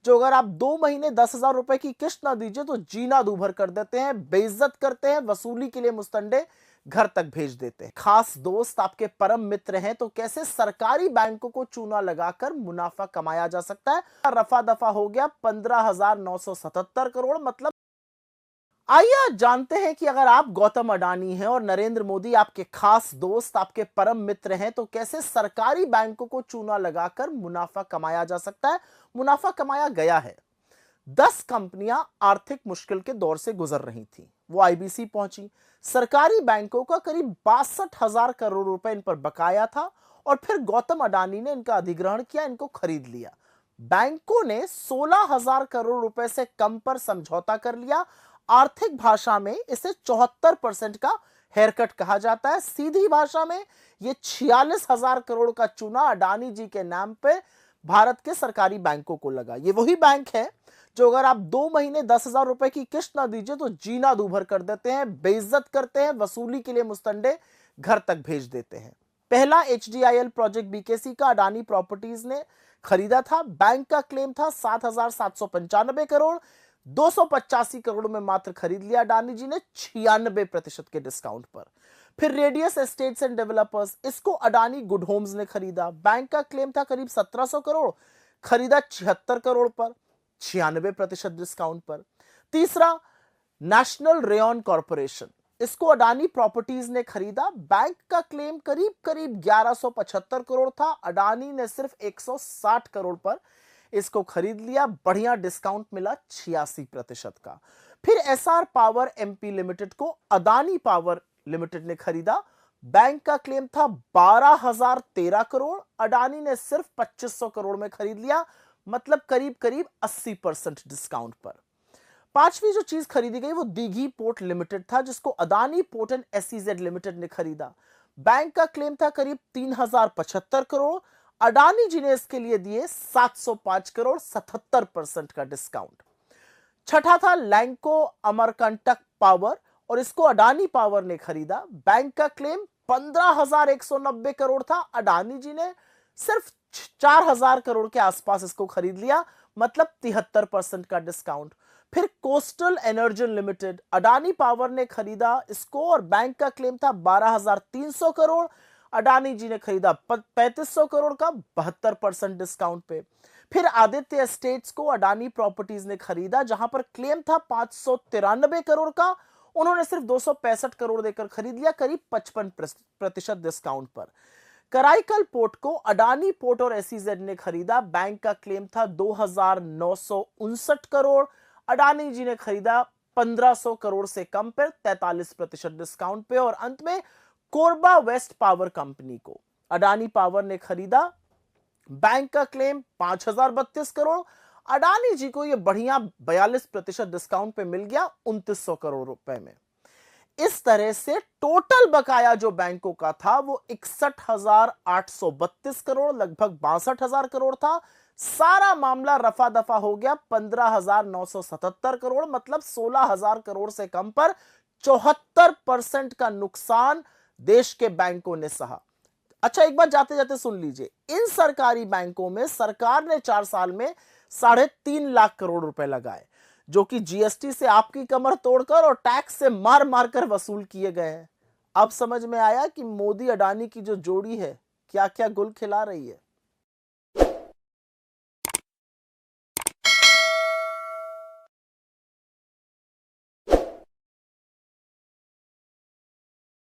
जो अगर आप 2 महीने 10,000 रुपए की किस्त ना दीजिए तो जीना दूभर कर देते हैं, बेइज्जत करते हैं, वसूली के लिए मुस्तंडे घर तक भेज देते हैं। खास दोस्त आपके परम मित्र हैं तो कैसे सरकारी बैंकों को चूना लगाकर मुनाफा कमाया जा सकता है। रफा दफा हो गया 15,977 करोड़। मतलब आइए जानते हैं कि अगर आप गौतम अडानी हैं और नरेंद्र मोदी आपके खास दोस्त, आपके परम मित्र हैं तो कैसे सरकारी बैंकों को चूना लगाकर मुनाफा कमाया जा सकता है, मुनाफा कमाया गया है। 10 कंपनियां आर्थिक मुश्किल के दौर से गुजर रही थी, वो आईबीसी पहुंची। सरकारी बैंकों का करीब 62,000 करोड़ रुपए इन पर बकाया था और फिर गौतम अडानी ने इनका अधिग्रहण किया, इनको खरीद लिया। बैंकों ने 16,000 करोड़ रुपए से कम पर समझौता कर लिया। आर्थिक भाषा में इसे 74% का हेयरकट कहा जाता है। सीधी भाषा में यह 46,000 करोड़ का चूना अडानी जी के नाम पे भारत के सरकारी बैंकों को लगा। ये वही बैंक है जो अगर आप 2 महीने 10,000 रुपए की किस्त ना दीजिए तो जीना दूभर कर देते हैं, बेइज्जत करते हैं, वसूली के लिए मुस्तंडे घर तक भेज देते हैं। पहला एचडीआईएल प्रोजेक्ट बीकेसी का अडानी प्रॉपर्टीज ने खरीदा था। बैंक का क्लेम था 7,795 करोड़, 285 करोड़ में मात्र खरीद लिया अडानी जी ने 96% के डिस्काउंट पर। फिर रेडियस एस्टेट्स एंड डेवलपर्स, इसको अडानी गुड होम्स ने खरीदा। बैंक का क्लेम था करीब 1700 करोड़, खरीदा 76 करोड़ पर, 96% डिस्काउंट पर। तीसरा नेशनल रेयन कॉर्पोरेशन, इसको अडानी प्रॉपर्टीज ने खरीदा। बैंक का क्लेम करीब करीब 1175 करोड़ था, अडानी ने सिर्फ 160 करोड़ पर इसको खरीद लिया। बढ़िया डिस्काउंट मिला 86% का। फिर एसआर पावर एमपी लिमिटेड को अदानी पावर लिमिटेड ने खरीदा। बैंक का क्लेम था 12,013 करोड़, अडानी ने सिर्फ 2500 करोड़ में खरीद लिया, मतलब करीब करीब 80% डिस्काउंट पर। पांचवी जो चीज खरीदी गई वो दीघी पोर्ट लिमिटेड था, जिसको Adani port and SEZ limited ने खरीदा। बैंक का क्लेम था करीब 3,075 करोड़, अडानी जी ने इसके लिए दिए 705 करोड़, 77% का डिस्काउंट। छठा था लैंको अमरकंटक पावर और इसको अडानी पावर ने खरीदा। बैंक का क्लेम 15,190 करोड़ था, अडानी जी ने सिर्फ 4,000 करोड़ के आसपास इसको खरीद लिया, मतलब 73% का डिस्काउंट। फिर coastal energy limited, Adani power ने खरीदा इसको और बैंक का क्लेम था 12,300 करोड़, अडानी जी ने खरीदा 3,500 करोड़ का, 72% डिस्काउंट पे। फिर आदित्य एस्टेट्स को अडानी प्रॉपर्टीज ने खरीदा, जहां पर क्लेम था 593 करोड़ का, उन्होंने सिर्फ 265 करोड़ देकर खरीद लिया, करीब 55% डिस्काउंट पर। कराईकल पोर्ट को अडानी पोर्ट और एसईजेड ने खरीदा। बैंक का क्लेम था 2,959 करोड़, अडानी जी ने खरीदा 1,500 करोड़ से कम पर, 43% डिस्काउंट पे। और अंत में कोरबा वेस्ट पावर कंपनी को अडानी पावर ने खरीदा। बैंक का क्लेम 5,032 करोड़, अडानी जी को यह बढ़िया 42% डिस्काउंट पे मिल गया 2,900 करोड़ रुपए में। इस तरह से टोटल बकाया जो बैंकों का था वो 61,832 करोड़, लगभग 62,000 करोड़ था। सारा मामला रफा दफा हो गया 15,977 करोड़, मतलब 16,000 करोड़ से कम पर 74% का नुकसान देश के बैंकों ने सहा। अच्छा, एक बात जाते जाते सुन लीजिए, इन सरकारी बैंकों में सरकार ने 4 साल में 3.5 लाख करोड़ रुपए लगाए, जो कि जीएसटी से आपकी कमर तोड़कर और टैक्स से मार मार कर वसूल किए गए हैं। अब समझ में आया कि मोदी अडानी की जो जोड़ी है क्या क्या गुल खिला रही है।